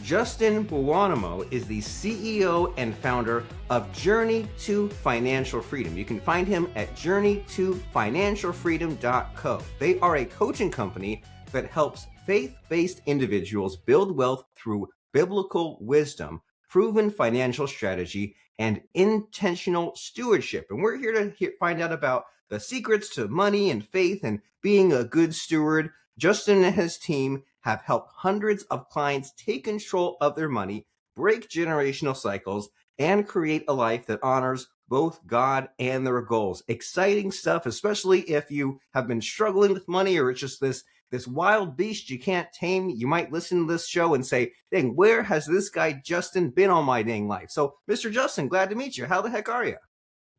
Justin Buonomo is the CEO and founder of Journey to Financial Freedom. You can find him at journeytofinancialfreedom.co. They are a coaching company that helps faith-based individuals build wealth through biblical wisdom, proven financial strategy, and intentional stewardship. And we're here to find out about the secrets to money and faith and being a good steward. Justin and his team have helped hundreds of clients take control of their money, break generational cycles, and create a life that honors both God and their goals. Exciting stuff, especially if you have been struggling with money or it's just this wild beast you can't tame. You might listen to this show and say, dang, where has this guy Justin been all my dang life? So, Mr. Justin, glad to meet you. How the heck are you?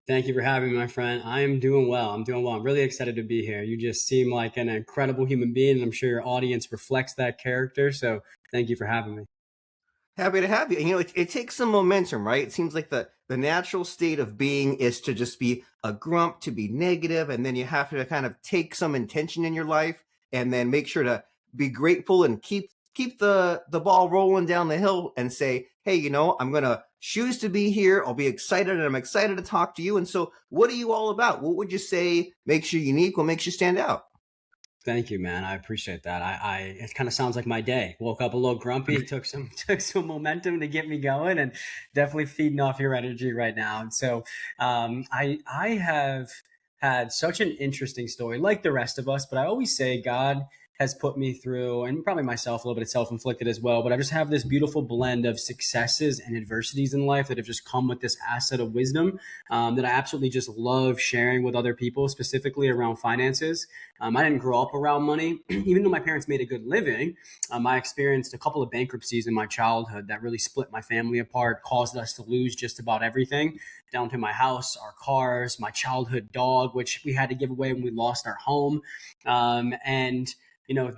Thank you for having me, my friend. I am doing well. I'm really excited to be here. You just seem like an incredible human being, and I'm sure your audience reflects that character. So thank you for having me. Happy to have you. And, it takes some momentum, right? It seems like the natural state of being is to just be a grump, to be negative, and then you have to kind of take some intention in your life and then make sure to be grateful and keep the ball rolling down the hill and say, hey, I'm going to choose to be here. I'll be excited, and I'm excited to talk to you. And so what are you all about? What would you say makes you unique? What makes you stand out? Thank you, man. I appreciate that. It kind of sounds like my day. Woke up a little grumpy, took some momentum to get me going, and definitely feeding off your energy right now. And so I have had such an interesting story, like the rest of us, but I always say God has put me through, and probably myself a little bit of self-inflicted as well, but I just have this beautiful blend of successes and adversities in life that have just come with this asset of wisdom that I absolutely just love sharing with other people, specifically around finances. I didn't grow up around money. Even though my parents made a good living, I experienced a couple of bankruptcies in my childhood that really split my family apart, caused us to lose just about everything, down to my house, our cars, my childhood dog, which we had to give away when we lost our home.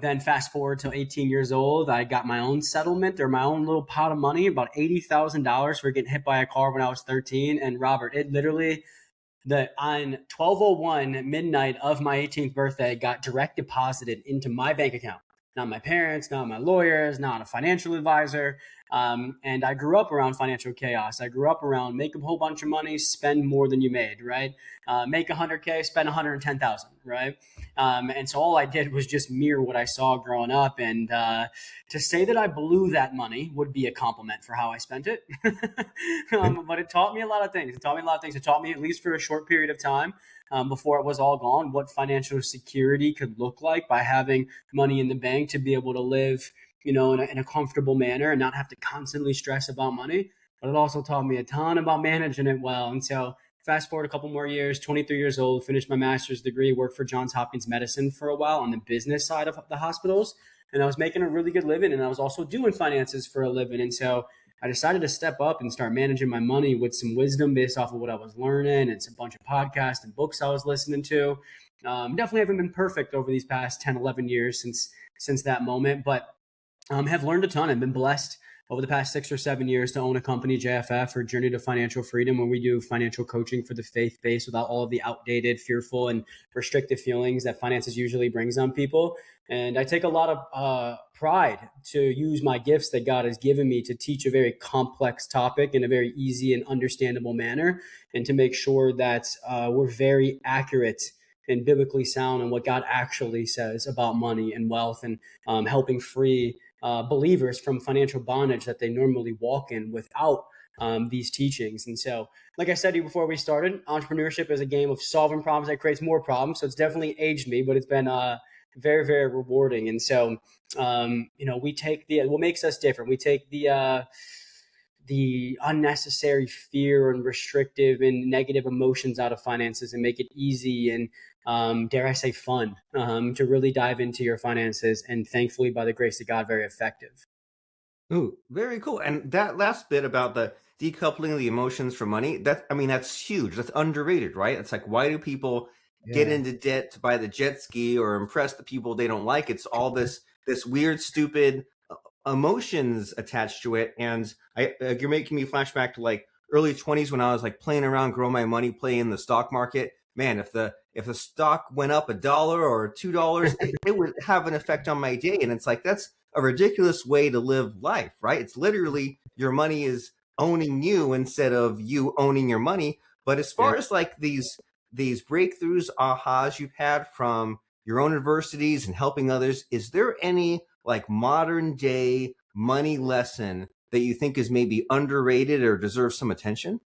Then fast forward to 18 years old, I got my own settlement or my own little pot of money, about $80,000 for getting hit by a car when I was 13. And Robert, it literally, on 12:01 midnight of my 18th birthday, got direct deposited into my bank account. Not my parents, not my lawyers, not a financial advisor. And I grew up around financial chaos. I grew up around make a whole bunch of money, spend more than you made, right? Make 100K, spend 110,000, right? And so all I did was just mirror what I saw growing up. And to say that I blew that money would be a compliment for how I spent it. But it taught me a lot of things. It taught me, at least for a short period of time, before it was all gone, what financial security could look like by having money in the bank to be able to live, in a comfortable manner and not have to constantly stress about money. But it also taught me a ton about managing it well. And so fast forward a couple more years, 23 years old, finished my master's degree, worked for Johns Hopkins Medicine for a while on the business side of the hospitals. And I was making a really good living, and I was also doing finances for a living. And so I decided to step up and start managing my money with some wisdom based off of what I was learning and some bunch of podcasts and books I was listening to. Definitely haven't been perfect over these past 10, 11 years since that moment, but have learned a ton and been blessed over the past 6 or 7 years to own a company, JFF, or Journey to Financial Freedom, where we do financial coaching for the faith-based without all of the outdated, fearful, and restrictive feelings that finances usually brings on people. And I take a lot of pride to use my gifts that God has given me to teach a very complex topic in a very easy and understandable manner, and to make sure that we're very accurate and biblically sound in what God actually says about money and wealth, and helping free believers from financial bondage that they normally walk in without these teachings. And so, like I said to you before we started, entrepreneurship is a game of solving problems that creates more problems. So it's definitely aged me, but it's been very, very rewarding. And so, we take what makes us different. We take the unnecessary fear and restrictive and negative emotions out of finances and make it easy and, dare I say, fun to really dive into your finances. And thankfully, by the grace of God, very effective. Ooh, very cool. And that last bit about the decoupling the emotions from money, that's huge. That's underrated, right? It's like, why do people get into debt to buy the jet ski or impress the people they don't like? It's all this weird, stupid emotions attached to it. And you're making me flashback to like early 20s when I was like playing around, growing my money, playing in the stock market. Man, if the stock went up $1 or $2, it would have an effect on my day. And it's like, that's a ridiculous way to live life, right? It's literally your money is owning you instead of you owning your money. But as Yeah. far as like these breakthroughs, ahas you've had from your own adversities and helping others, is there any like modern day money lesson that you think is maybe underrated or deserves some attention?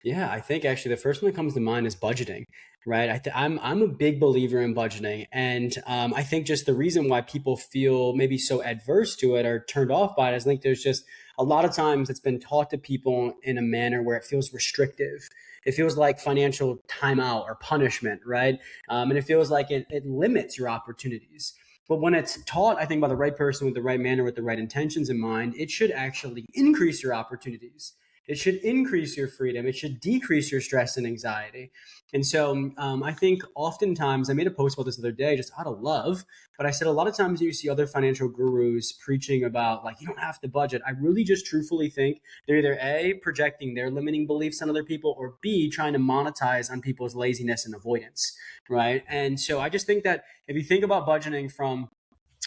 Yeah, I think actually the first one that comes to mind is budgeting, right? I'm a big believer in budgeting, and I think just the reason why people feel maybe so adverse to it or turned off by it is I think there's just a lot of times it's been taught to people in a manner where it feels restrictive. It feels like financial timeout or punishment, right? And it feels like it limits your opportunities. But when it's taught, I think by the right person with the right manner, with the right intentions in mind, it should actually increase your opportunities. It should increase your freedom. It should decrease your stress and anxiety. And so I think oftentimes, I made a post about this the other day just out of love, but I said a lot of times you see other financial gurus preaching about like, you don't have to budget. I really just truthfully think they're either A, projecting their limiting beliefs on other people, or B, trying to monetize on people's laziness and avoidance, right? And so I just think that if you think about budgeting from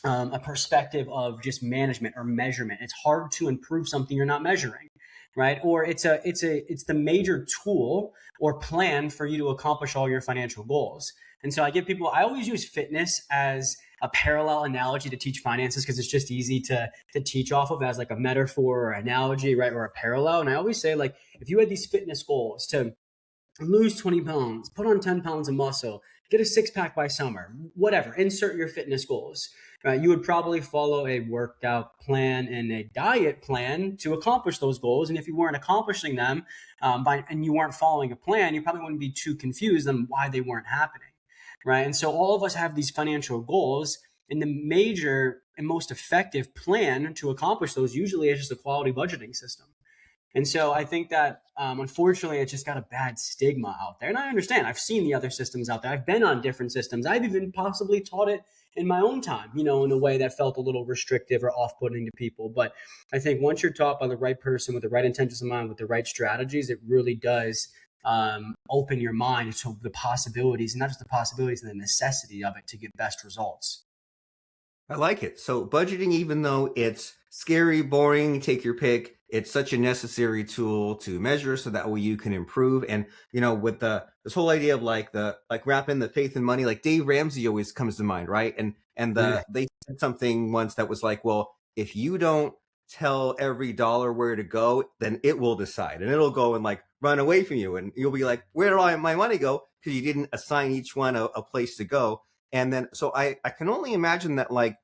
a perspective of just management or measurement, it's hard to improve something you're not measuring, right? Or it's the major tool or plan for you to accomplish all your financial goals. And so I always use fitness as a parallel analogy to teach finances because it's just easy to teach off of as like a metaphor or analogy, right? Or a parallel. And I always say, like, if you had these fitness goals to lose 20 pounds, put on 10 pounds of muscle, get a six pack by summer, whatever, insert your fitness goals. Right? You would probably follow a workout plan and a diet plan to accomplish those goals. And if you weren't accomplishing them and you weren't following a plan, you probably wouldn't be too confused on why they weren't happening. Right? And so all of us have these financial goals, and the major and most effective plan to accomplish those usually is just a quality budgeting system. And so I think that unfortunately, it's just got a bad stigma out there. And I understand. I've seen the other systems out there. I've been on different systems. I've even possibly taught it in my own time, in a way that felt a little restrictive or off-putting to people. But I think once you're taught by the right person with the right intentions in mind, with the right strategies, it really does open your mind to the possibilities, and not just the possibilities and the necessity of it to get best results. I like it. So budgeting, even though it's scary, boring, take your pick, it's such a necessary tool to measure so that way you can improve. And, with this whole idea of like wrapping the faith and money, like Dave Ramsey always comes to mind, right? And Yeah. they said something once that was like, well, if you don't tell every dollar where to go, then it will decide and it'll go and like run away from you. And you'll be like, where did all my money go? Because you didn't assign each one a place to go. And then, so I can only imagine that like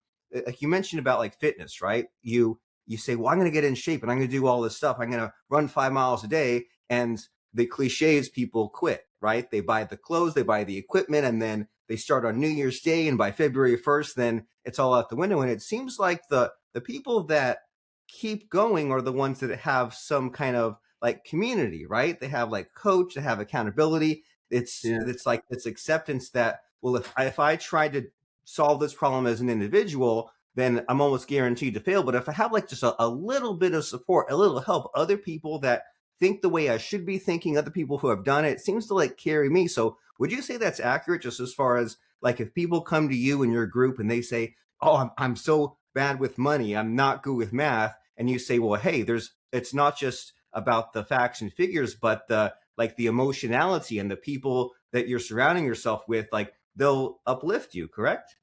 you mentioned about like fitness, right? You say, well, I'm going to get in shape and I'm going to do all this stuff. I'm going to run 5 miles a day. And the cliche is people quit, right? They buy the clothes, they buy the equipment, and then they start on New Year's Day. And by February 1st, then it's all out the window. And it seems like the people that keep going are the ones that have some kind of like community, right? They have like coach, they have accountability. It's like this acceptance that, well, if I try to solve this problem as an individual, then I'm almost guaranteed to fail. But if I have like just a little bit of support, a little help, other people that think the way I should be thinking, other people who have done it, it seems to like carry me. So would you say that's accurate, just as far as like if people come to you in your group and they say, oh, I'm so bad with money, I'm not good with math, and you say, well, hey, it's not just about the facts and figures, but the emotionality and the people that you're surrounding yourself with, like they'll uplift you, correct?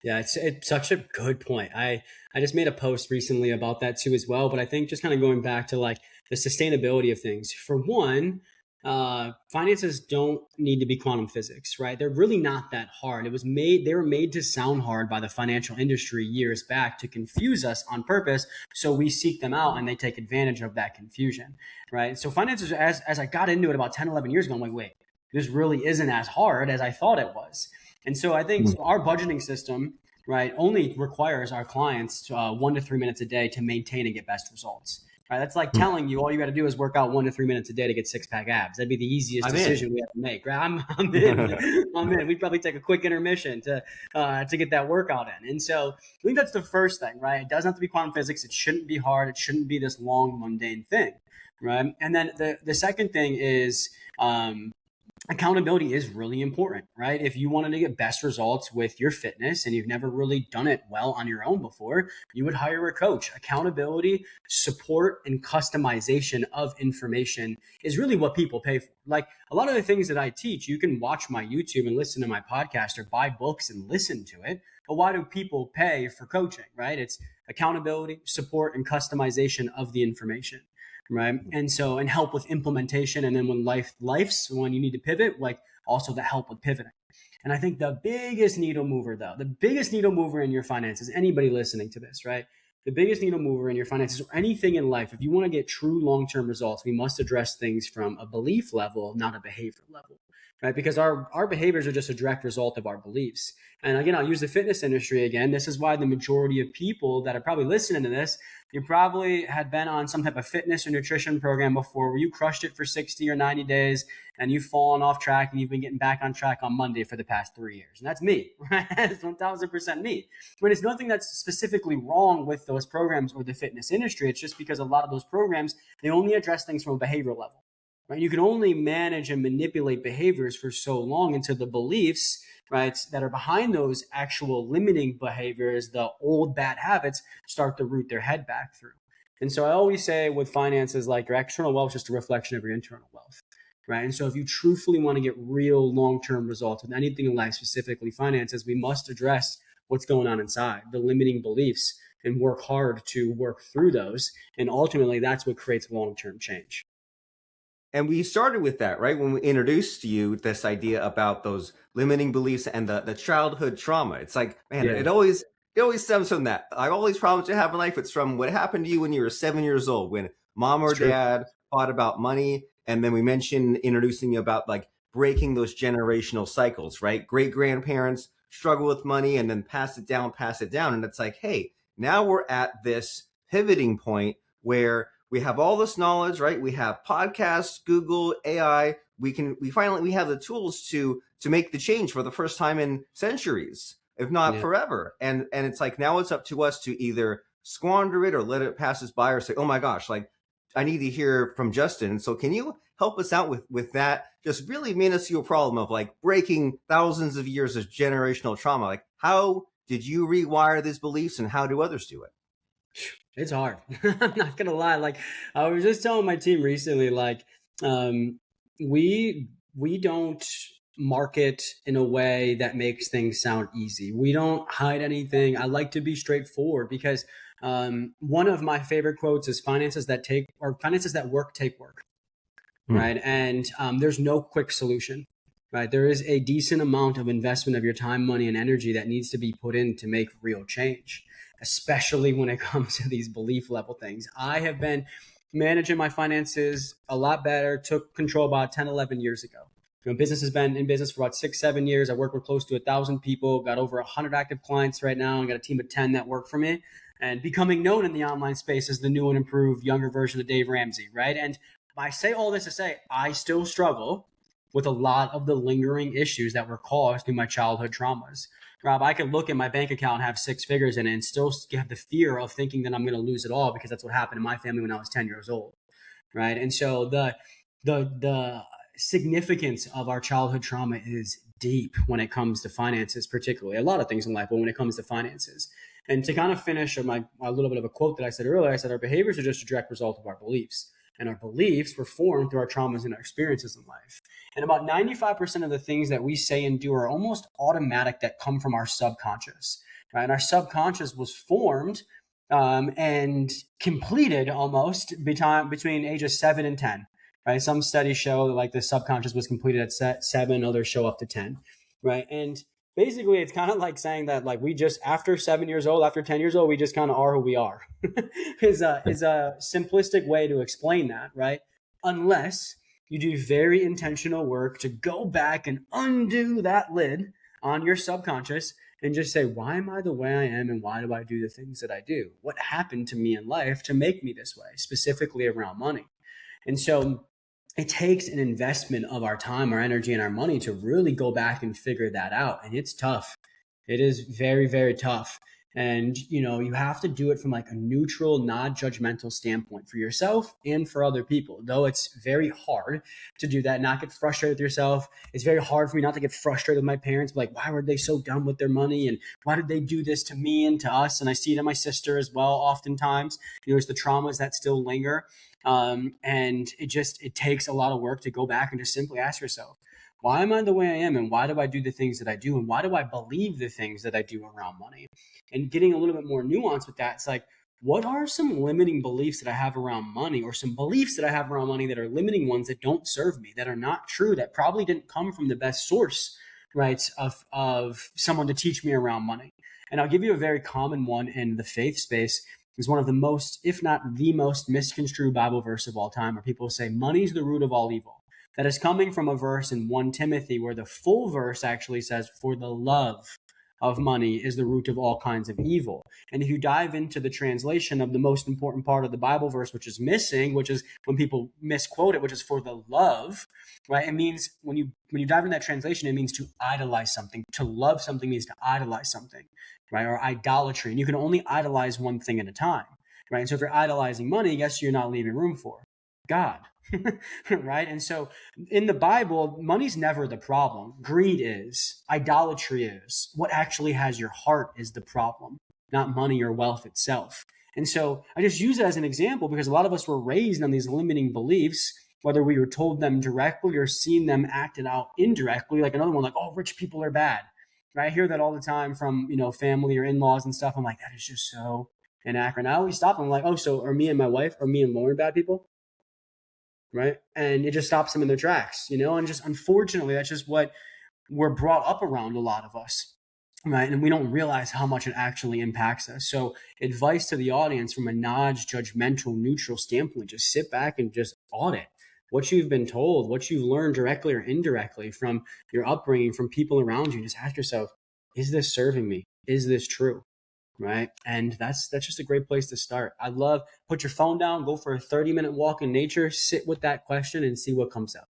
Yeah, it's such a good point. I just made a post recently about that too as well. But I think just kind of going back to like the sustainability of things. For one, finances don't need to be quantum physics, right? They're really not that hard. They were made to sound hard by the financial industry years back to confuse us on purpose. So we seek them out and they take advantage of that confusion, right? So finances, as I got into it about 10, 11 years ago, I'm like, wait, this really isn't as hard as I thought it was. And so I think our budgeting system, right, only requires our clients to, 1 to 3 minutes a day to maintain and get best results. Right? That's like telling you all you got to do is work out 1 to 3 minutes a day to get six-pack abs. That'd be the easiest decision we have to make. Right? I'm in. I'm in. We'd probably take a quick intermission to get that workout in. And so I think that's the first thing, right? It doesn't have to be quantum physics. It shouldn't be hard. It shouldn't be this long, mundane thing, right? And then the second thing is accountability is really important, right? If you wanted to get best results with your fitness and you've never really done it well on your own before, you would hire a coach. Accountability, support, and customization of information is really what people pay for. Like a lot of the things that I teach, you can watch my YouTube and listen to my podcast or buy books and listen to it. But why do people pay for coaching, right? It's accountability, support, and customization of the information. Right. And help with implementation. And then when when you need to pivot, like also the help with pivoting. And I think the biggest needle mover in your finances, anybody listening to this, right? The biggest needle mover in your finances or anything in life, if you want to get true long-term results, we must address things from a belief level, not a behavior level, right? Because our behaviors are just a direct result of our beliefs. And again, I'll use the fitness industry again. This is why the majority of people that are probably listening to this, you probably had been on some type of fitness or nutrition program before where you crushed it for 60 or 90 days and you've fallen off track and you've been getting back on track on Monday for the past 3 years. And that's me, right? It's 1000% me. But it's nothing that's specifically wrong with those programs or the fitness industry. It's just because a lot of those programs, they only address things from a behavioral level, right? You can only manage and manipulate behaviors for so long until the beliefs, right, that are behind those actual limiting behaviors, the old bad habits, start to root their head back through. And so I always say with finances, like your external wealth is just a reflection of your internal wealth, right? And so if you truthfully want to get real long-term results with anything in life, specifically finances, we must address what's going on inside, the limiting beliefs, and work hard to work through those. And ultimately, that's what creates long-term change. And we started with that, right? When we introduced you this idea about those limiting beliefs and the childhood trauma. It's like, man, it always stems from that. Like all these problems you have in life, it's from what happened to you when you were 7 years old, when mom or dad fought about money. And then we mentioned introducing you about like breaking those generational cycles, right? Great grandparents struggle with money and then pass it down. And it's like, hey, now we're at this pivoting point where we have all this knowledge, right? We have podcasts, Google, AI. We finally have the tools to make the change for the first time in centuries, if not forever. And it's like, now it's up to us to either squander it or let it pass us by or say, oh my gosh, like I need to hear from Justin. So can you help us out with that just really minuscule problem of like breaking thousands of years of generational trauma? Like how did you rewire these beliefs and how do others do it? It's hard. I'm not going to lie. Like I was just telling my team recently, like we don't market in a way that makes things sound easy. We don't hide anything. I like to be straightforward because one of my favorite quotes is finances that work take work. Right. And there's no quick solution. Right. There is a decent amount of investment of your time, money, and energy that needs to be put in to make real change, especially when it comes to these belief level things. I have been managing my finances a lot better, took control about 10, 11 years ago. Business has been in business for about 6, 7 years. I work with close to 1,000 people, got over 100 active clients right now, and got a team of 10 that work for me. And becoming known in the online space as the new and improved younger version of Dave Ramsey, right? And I say all this to say I still struggle with a lot of the lingering issues that were caused through my childhood traumas. Rob, I could look at my bank account and have 6 figures in it and still have the fear of thinking that I'm going to lose it all because that's what happened in my family when I was 10 years old, right? And so the significance of our childhood trauma is deep when it comes to finances, particularly a lot of things in life, but when it comes to finances. And to kind of finish a little bit of a quote that I said earlier, I said our behaviors are just a direct result of our beliefs. And our beliefs were formed through our traumas and our experiences in life. And about 95% of the things that we say and do are almost automatic that come from our subconscious, right? And our subconscious was formed and completed almost between ages 7 and 10, right? Some studies show that like the subconscious was completed at 7, others show up to 10, right? And basically, it's kind of like saying that like we just after 7 years old, after 10 years old, we just kind of are who we are. is a simplistic way to explain that, right? Unless you do very intentional work to go back and undo that lid on your subconscious and just say, why am I the way I am and why do I do the things that I do? What happened to me in life to make me this way, specifically around money? And so it takes an investment of our time, our energy, and our money to really go back and figure that out. And it's tough. It is very, very tough. And, you have to do it from like a neutral, non-judgmental standpoint for yourself and for other people. Though it's very hard to do that, not get frustrated with yourself. It's very hard for me not to get frustrated with my parents. Like, why were they so dumb with their money? And why did they do this to me and to us? And I see it in my sister as well. Oftentimes, there's the traumas that still linger. And it takes a lot of work to go back and just simply ask yourself, why am I the way I am? And why do I do the things that I do? And why do I believe the things that I do around money? And getting a little bit more nuance with that, it's like, what are some limiting beliefs that I have around money, or some beliefs that I have around money that are limiting ones that don't serve me, that are not true, that probably didn't come from the best source, right, of someone to teach me around money? And I'll give you a very common one in the faith space. Is one of the most, if not the most, misconstrued Bible verse of all time, where people say money's the root of all evil. That is coming from a verse in 1 Timothy where the full verse actually says, for the love of money is the root of all kinds of evil. And if you dive into the translation of the most important part of the Bible verse, which is missing, which is when people misquote it, which is for the love, right? It means when you dive into that translation, it means to idolize something. To love something means to idolize something, right? Or idolatry. And you can only idolize one thing at a time, right? And so if you're idolizing money, guess you're not leaving room for God. Right? And so in the Bible, money's never the problem. Greed is. Idolatry is. What actually has your heart is the problem, not money or wealth itself. And so I just use it as an example because a lot of us were raised on these limiting beliefs, whether we were told them directly or seen them acted out indirectly. Like another one, like, oh, rich people are bad. Right? I hear that all the time from, family or in-laws and stuff. I'm like, that is just so inaccurate. And I always stop. I'm like, oh, so are me and my wife, are me and Lauren bad people? Right. And it just stops them in their tracks, and just unfortunately, that's just what we're brought up around, a lot of us. Right. And we don't realize how much it actually impacts us. So advice to the audience from a non-judgmental, neutral standpoint, just sit back and just audit what you've been told, what you've learned directly or indirectly from your upbringing, from people around you. Just ask yourself, is this serving me? Is this true? Right. And that's just a great place to start. I love, put your phone down, go for a 30-minute walk in nature, sit with that question and see what comes up.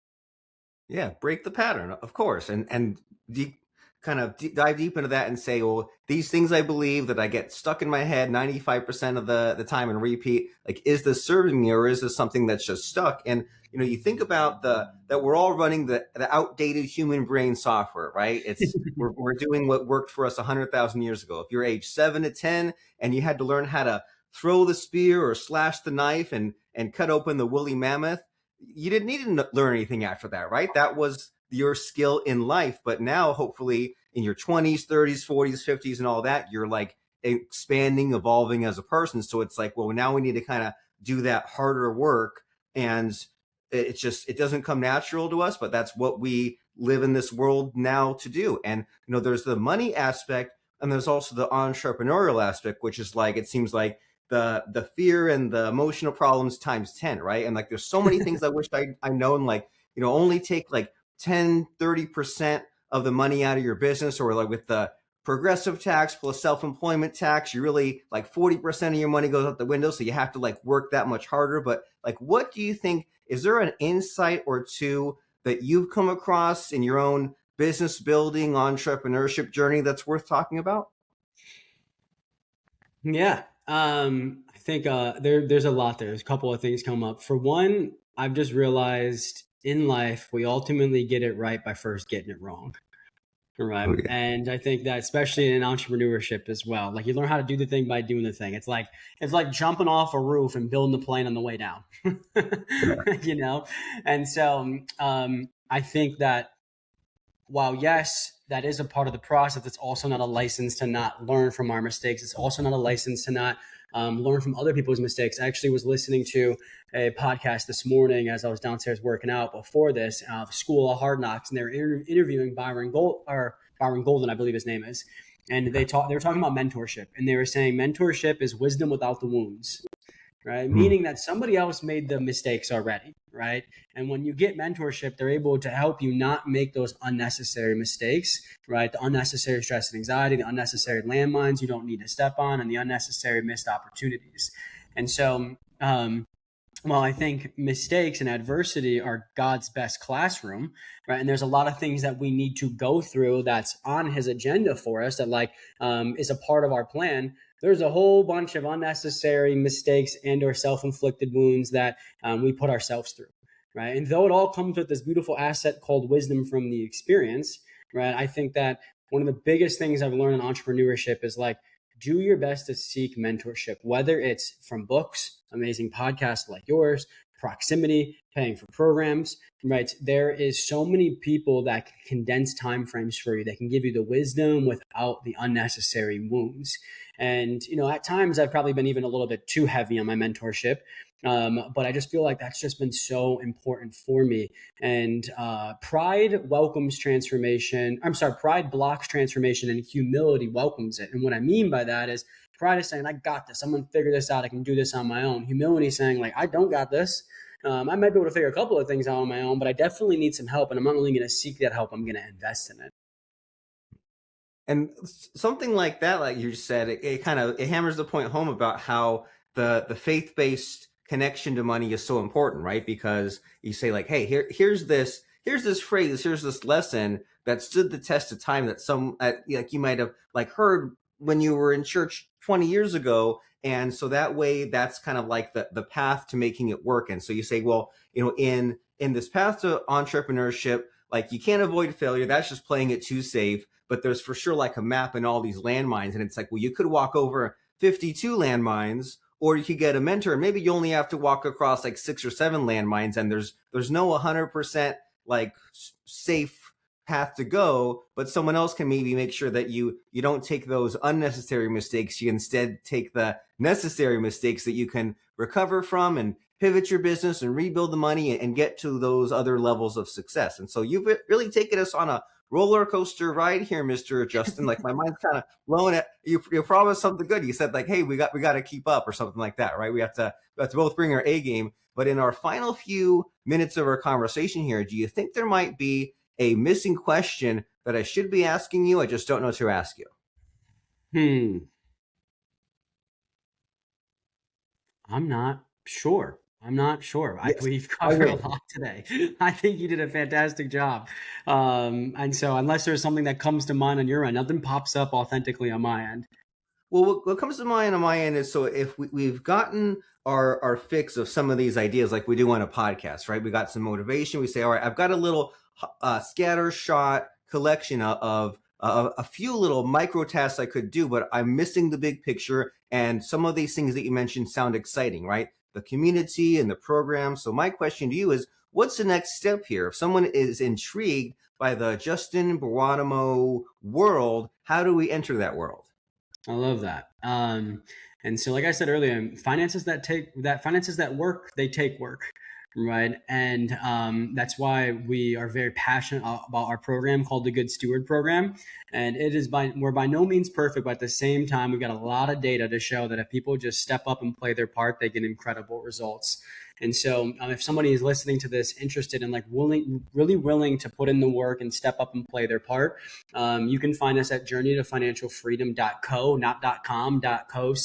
Yeah, break the pattern, of course, and dive deep into that and say, well, these things I believe that I get stuck in my head 95% of the time and repeat, like, is this serving me or is this something that's just stuck? And you think about that we're all running the outdated human brain software, right? It's we're doing what worked for us 100,000 years ago. If you're age 7 to 10 and you had to learn how to throw the spear or slash the knife and cut open the woolly mammoth, you didn't need to learn anything after that, right? That was your skill in life. But now, hopefully, in your 20s, 30s, 40s, 50s, and all that, you're like expanding, evolving as a person. So it's like, well, now we need to kind of do that harder work. And it doesn't come natural to us, but that's what we live in this world now to do. And, there's the money aspect and there's also the entrepreneurial aspect, which is like, it seems like the fear and the emotional problems times 10, right? And like, there's so many things I wish I known, like, only take like 10, 30% of the money out of your business, or like with the progressive tax plus self-employment tax, you really like 40% of your money goes out the window. So you have to like work that much harder. But like, what do you think, is there an insight or two that you've come across in your own business building, entrepreneurship journey that's worth talking about? Yeah. I think there's a lot there. There's a couple of things come up. For one, I've just realized in life, we ultimately get it right by first getting it wrong. Right. Oh, yeah. And I think that especially in entrepreneurship as well, like you learn how to do the thing by doing the thing. It's like jumping off a roof and building the plane on the way down, And so I think that while yes, that is a part of the process, it's also not a license to not learn from our mistakes. It's also not a license to not learn from other people's mistakes. I actually was listening to a podcast this morning as I was downstairs working out before this, School of Hard Knocks, and they were interviewing Byron Golden, I believe his name is. And they were talking about mentorship, and they were saying mentorship is wisdom without the wounds, right? Meaning that somebody else made the mistakes already, right? And when you get mentorship, they're able to help you not make those unnecessary mistakes, right? The unnecessary stress and anxiety, the unnecessary landmines you don't need to step on, and the unnecessary missed opportunities. And so Well, I think mistakes and adversity are God's best classroom, right? And there's a lot of things that we need to go through that's on his agenda for us that is a part of our plan. There's a whole bunch of unnecessary mistakes and or self-inflicted wounds that we put ourselves through, right? And though it all comes with this beautiful asset called wisdom from the experience, right? I think that one of the biggest things I've learned in entrepreneurship is do your best to seek mentorship, whether it's from books, amazing podcasts like yours, proximity, paying for programs, right? There is so many people that can condense timeframes for you. They can give you the wisdom without the unnecessary wounds. And, at times I've probably been even a little bit too heavy on my mentorship. But I just feel like that's just been so important for me. And pride welcomes transformation. I'm sorry, pride blocks transformation and humility welcomes it. And what I mean by that is pride is saying, I got this. I'm going to figure this out. I can do this on my own. Humility is saying, I don't got this. I might be able to figure a couple of things out on my own, but I definitely need some help. And I'm not only going to seek that help, I'm going to invest in it. And something like that, like you said, it hammers the point home about how the faith-based connection to money is so important, right? Because you say hey, here's this phrase, here's this lesson that stood the test of time that you might have heard when you were in church 20 years ago. And so that way, that's kind of the path to making it work. And so you say, well, in this path to entrepreneurship, you can't avoid failure. That's just playing it too safe. But there's for sure a map and all these landmines. And it's well, you could walk over 52 landmines, or you could get a mentor, and maybe you only have to walk across 6 or 7 landmines, and there's no 100% safe path to go, but someone else can maybe make sure that you don't take those unnecessary mistakes. You instead take the necessary mistakes that you can recover from and pivot your business and rebuild the money and get to those other levels of success. And so you've really taken us on a roller coaster ride here, Mr. Justin. My mind's kind of blown. You promised something good. You said hey, we got to keep up or something like that, right? We have to both bring our A game. But in our final few minutes of our conversation here, do you think there might be a missing question that I should be asking you? I just don't know to ask you. I'm not sure. We've covered a lot today. I think you did a fantastic job. And so unless there's something that comes to mind on your end, nothing pops up authentically on my end. Well, what comes to mind on my end is, so if we've gotten our fix of some of these ideas, like we do on a podcast, right? We got some motivation. We say, all right, I've got a little scatter shot collection of a few little micro tasks I could do, but I'm missing the big picture. And some of these things that you mentioned sound exciting, right? The community and the program. So my question to you is, what's the next step here? If someone is intrigued by the Justin Buonomo world, how do we enter that world? I love that. And so, like I said earlier, finances that work, they take work, right? And that's why we are very passionate about our program called the Good Steward Program. And we're by no means perfect, but at the same time, we've got a lot of data to show that if people just step up and play their part, they get incredible results. And so if somebody is listening to this, interested in really willing to put in the work and step up and play their part, you can find us at journeytofinancialfreedom.co, not .com, .co.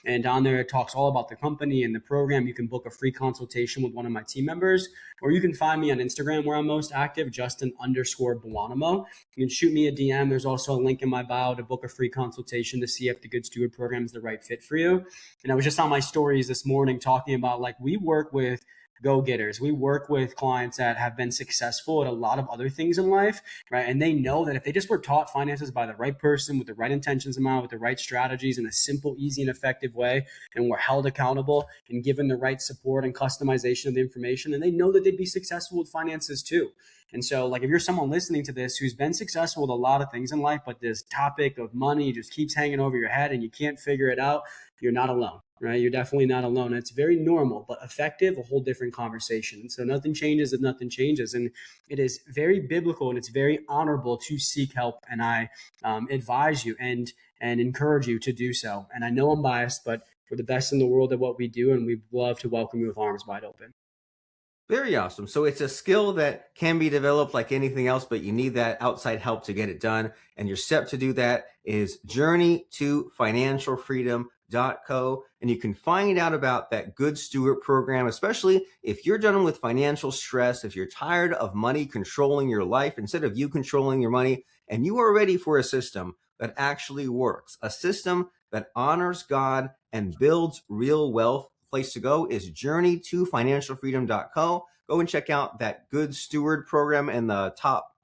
And on there, it talks all about the company and the program. You can book a free consultation with one of my team members, or you can find me on Instagram where I'm most active, Justin_Buonomo. You can shoot me a DM. There's also a link in my bio to book a free consultation to see if the Good Steward Program is the right fit for you. And I was just on my stories this morning talking about we work with go-getters. We work with clients that have been successful at a lot of other things in life, right? And they know that if they just were taught finances by the right person with the right intentions in mind, with the right strategies in a simple, easy, and effective way, and were held accountable and given the right support and customization of the information, and they know that they'd be successful with finances too. And so if you're someone listening to this who's been successful with a lot of things in life, but this topic of money just keeps hanging over your head and you can't figure it out, you're not alone, right? You're definitely not alone. It's very normal, but effective, a whole different conversation. So nothing changes if nothing changes. And it is very biblical and it's very honorable to seek help. And I advise you and encourage you to do so. And I know I'm biased, but we're the best in the world at what we do. And we'd love to welcome you with arms wide open. Very awesome. So it's a skill that can be developed like anything else, but you need that outside help to get it done. And your step to do that is journeytofinancialfreedom.co. journey2financialfreedom.co, and you can find out about that Good Steward program, especially if you're dealing with financial stress, if you're tired of money controlling your life instead of you controlling your money, and you are ready for a system that actually works, a system that honors God and builds real wealth. Place to go is journey2financialfreedom.co. Go and check out that Good Steward program in the top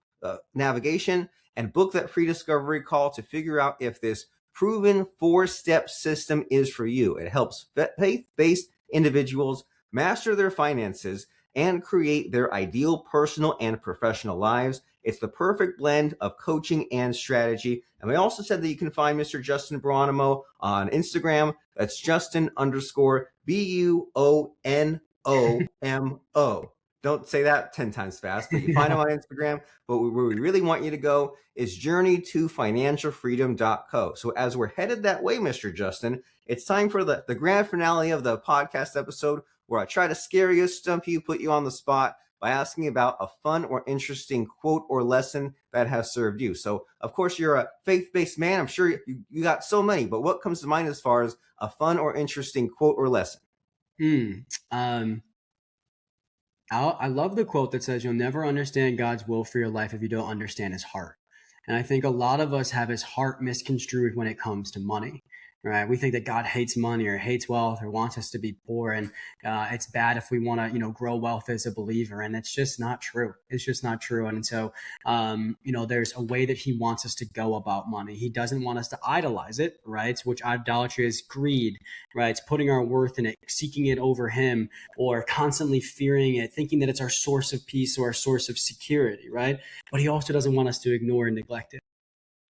navigation and book that free discovery call to figure out if this proven 4-step system is for you. It helps faith-based individuals master their finances and create their ideal personal and professional lives. It's the perfect blend of coaching and strategy. And we also said that you can find Mr. Justin Buonomo on Instagram. That's Justin_Buonomo. Don't say that 10 times fast, but you find him on Instagram. But where we really want you to go is journey2financialfreedom.co. So as we're headed that way, Mr. Justin, it's time for the grand finale of the podcast episode, where I try to scare you, stump you, put you on the spot by asking about a fun or interesting quote or lesson that has served you. So, of course, you're a faith-based man. I'm sure you got so many, but what comes to mind as far as a fun or interesting quote or lesson? I love the quote that says, "You'll never understand God's will for your life if you don't understand his heart." And I think a lot of us have his heart misconstrued when it comes to money, right? We think that God hates money or hates wealth or wants us to be poor. And it's bad if we want to, grow wealth as a believer. And it's just not true. It's just not true. And so, there's a way that he wants us to go about money. He doesn't want us to idolize it, right? Which idolatry is greed, right? It's putting our worth in it, seeking it over him, or constantly fearing it, thinking that it's our source of peace or our source of security, right? But he also doesn't want us to ignore and neglect it,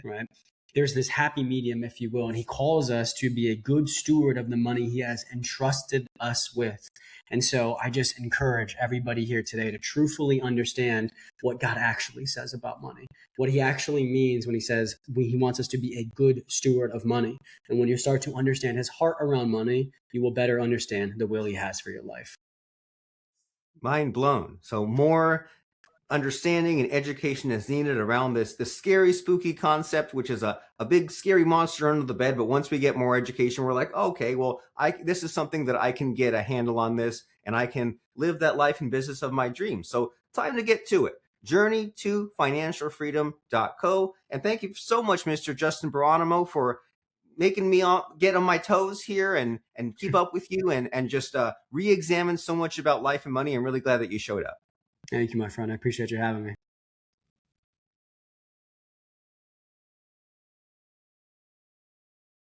right? There's this happy medium, if you will, and he calls us to be a good steward of the money he has entrusted us with. And so I just encourage everybody here today to truthfully understand what God actually says about money, what he actually means when he says he wants us to be a good steward of money. And when you start to understand his heart around money, you will better understand the will he has for your life. Mind blown. So more understanding and education is needed around this scary, spooky concept, which is a big, scary monster under the bed. But once we get more education, we're like, okay, well, this is something that I can get a handle on this, and I can live that life and business of my dreams. So time to get to it. Journey2financialfreedom.co. And thank you so much, Mr. Justin Buonomo, for making me get on my toes here and keep up with you and just re-examine so much about life and money. I'm really glad that you showed up. Thank you, my friend. I appreciate you having me.